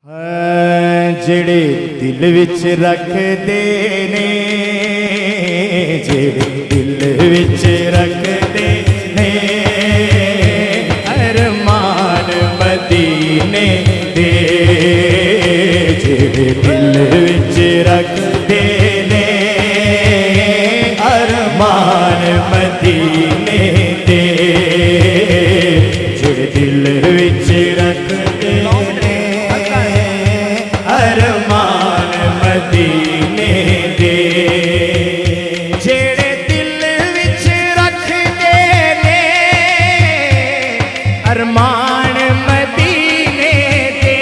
ਜਿਹੜੇ ਦਿਲ ਵਿੱਚ ਰੱਖਦੇ ਨੇ, ਜਿਹੜੇ ਦਿਲ ਵਿੱਚ ਰੱਖਦੇ ਨੇ ਅਰਮਾਨ ਮਦੀਨੇ ਦੇ, ਜਿਹੜੇ ਦਿਲ ਵਿੱਚ ਰੱਖਦੇ ਨੇ ਅਰਮਾਨ ਮਦੀਨੇ ਦੇ, ਜਿਹੜੇ ਦਿਲ ਵਿੱਚ ਰੱਖਦੇ ਨੇ ਅਰਮਾਨ ਮਦੀਨੇ ਦੇ, ਜਿਹੜੇ ਦਿਲ ਵਿੱਚ ਰੱਖਦੇ ਨੇ ਅਰਮਾਨ ਮਦੀਨੇ ਦੇ,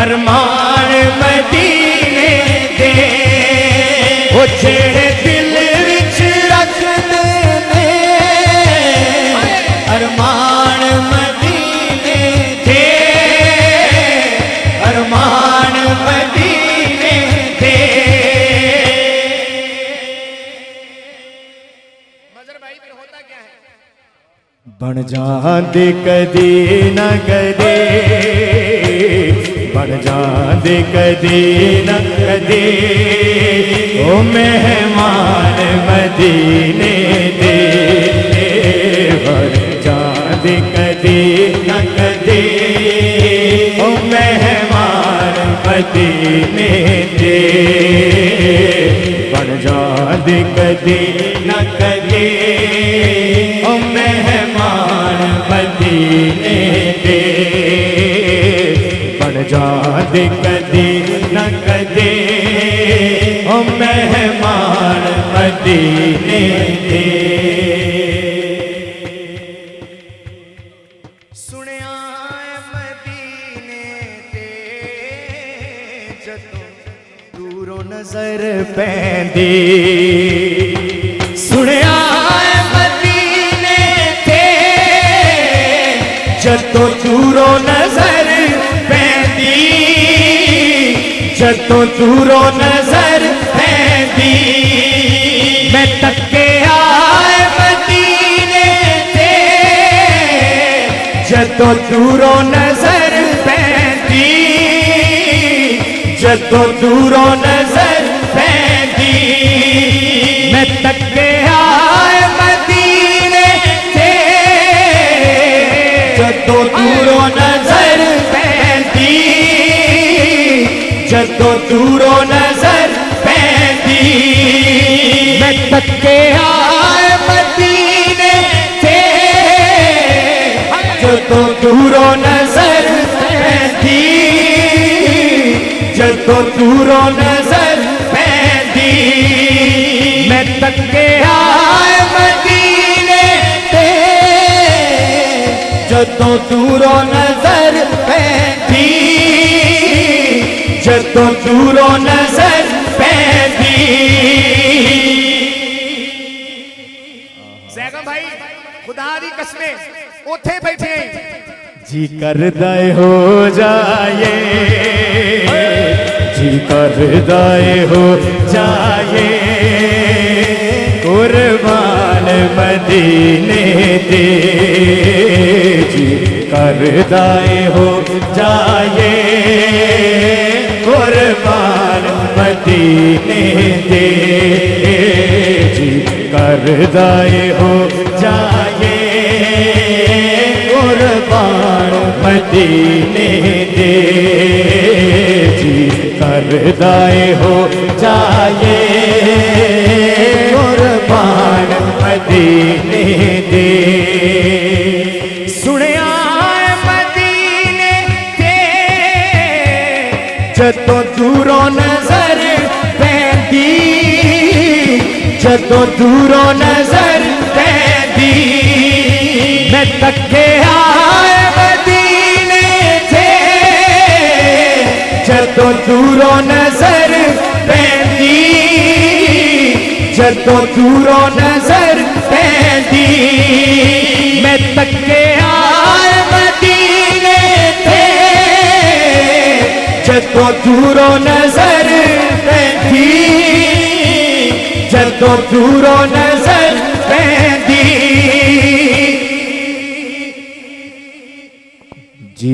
ਅਰਮਾਨ ਮਦੀਨੇ ਦੇ, ਉਹ ਜਿਹੜੇ ਦਿਲ ਵਿੱਚ ਰੱਖਦੇ ਨੇ ਅਰਮਾਨ ਮਦੀਨੇ ਦੇ, ਅਰਮਾਨ ਮਦੀਨੇ ਦੇ। मजर भाई फिर होता क्या है? ਬਣ ਜਾਂਦੇ ਕਦੇ ਨਾ ਕਦੇ, ਬਣ ਜਾਂਦੇ ਕਦੇ ਨਾ ਕਦੇ ਉਹ ਮਹਿਮਾਨ ਮਦੀਨੇ ਦੇ, ਬਣ ਜਾਂਦੇ ਕਦੇ ਨਾ ਕਦੇ ਉਹ ਮਹਿਮਾਨ ਮਦੀਨੇ ਦੇ, ਬਣ ਜਾਂਦੇ ਕਦੇ ਨਾ ਕਦੇ ਉਹ ਮਹਿਮਾਨ ਮਦੀਨੇ ਦੇ, ਬਣ ਜਾਂਦੇ ਕਦੇ ਨਾ ਕਦੇ ਉਹ ਮਹਿਮਾਨ ਮਦੀਨੇ ਦੇ। ਸੁਣਿਆ ਏ ਮਦੀਨੇ ਤੇ ਜਦੋਂ ਦੂਰੋਂ ਨਜ਼ਰ ਪੈਂਦੀ, ਸੁਣਿਆ ਏ ਮਦੀਨੇ ਤੇ ਜਦੋਂ ਦੂਰੋਂ ਨਜ਼ਰ ਪੈਂਦੀ, ਜਦੋਂ ਦੂਰੋਂ ਨਜ਼ਰ ਪੈਂਦੀ, ਮੈਂ ਤੱਕਿਆ ਏ ਮਦੀਨੇ ਤੇ ਜਦੋਂ ਦੂਰੋਂ ਨਜ਼ਰ ਪੈਂਦੀ, ਜਦੋਂ ਦੂਰੋਂ ਨਜ਼ਰ ਪੈਂਦੀ, ਮੈਂ ਤੱਕਿਆ ਏ ਮਦੀਨੇ ਤੇ ਜਦੋਂ ਦੂਰੋਂ ਨਜ਼ਰ ਪੈਂਦੀ, ਜਦੋਂ ਦੂਰੋਂ ਨਜ਼ਰ ਪੈਂਦੀ, ਮੈਂ ਤੱਕਿਆ ਏ ਮਦੀਨੇ ਤੇ ਜਦੋਂ ਦੂਰੋਂ ਨਜ਼ਰ ਪੈਂਦੀ, ਜਦੋਂ ਦੂਰੋਂ ਨਜ਼ਰ ਪੈਂਦੀ, ਮੈਂ ਤੱਕਿਆ ਏ ਮਦੀਨੇ ਤੇ ਜਦੋਂ ਦੂਰੋਂ ਨਜ਼ਰ ਪੈਂਦੀ, ਜਦੋਂ ਦੂਰੋਂ ਨਜ਼ਰ ਪੈਂਦੀ। सैगम भाई खुदा दी कसमें ਉੱਥੇ ਬੈਠੇ जी करदा हो जाए, जी करदा हो जाए कुर्बान मदीने दे, जी करदा हो जाए कुर्बान मदीने दे, जी करदा हो जाए कुर्बान मदीने दे, जी करदा हो जाए कुर्बान मदीने दे। सुनिया मदीने ते जदों दूरों नजर पैंदी, जदों दूरों नजर पैंदी, मैं तक्किया ए मदीने ते जदों दूरों नजर पैंदी, जदों दूरों नजर पैंदी, मैं तक्किया ए मदीने ते जदों दूरों नजर पैंदी, जदों दूरों नजर पैंदी। जी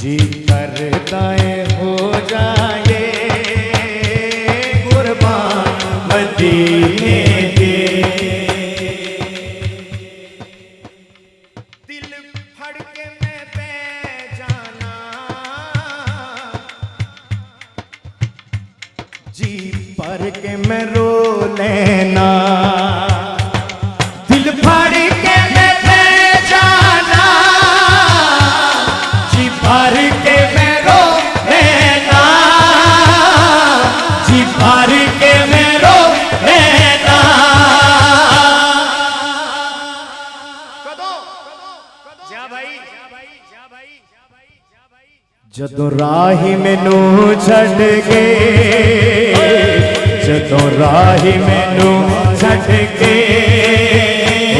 जी करता है हो जाए कुर्बान मदीने के। दिल फड़ के मैं बह जाना, जी भर के मैं रो लेना, दिल फाड़ के मैं बह जाना, जी भर के मैं रो लेना, जी भर के मैं रो लेना। कदों जा भाई, ਜਦੋਂ ਰਾਹੀ ਮੈਨੂੰ ਛੱਡ ਗਏ, ਜਦੋਂ ਰਾਹੀ ਮੈਨੂੰ ਛੱਡ ਕੇ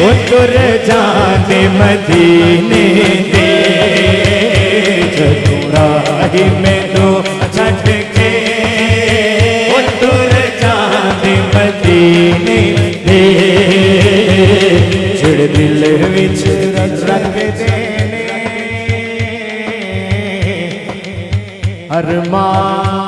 ਉਹ ਤੁਰ ਜਾਂਦੇ ਮਦੀਨੇ ਦੇ, ਜਦੋਂ ਰਾਹੀ ਮੈਨੂੰ ਛੱਡ ਕੇ ਉਹ ਤੁਰ ਜਾਂਦੇ ਮਦੀਨੇ ਦੇ, ਜਿਹੜੇ ਦਿਲ ਵਿੱਚ ਰੱਖਦੇ ਨੇ ਅਰਮਾਨ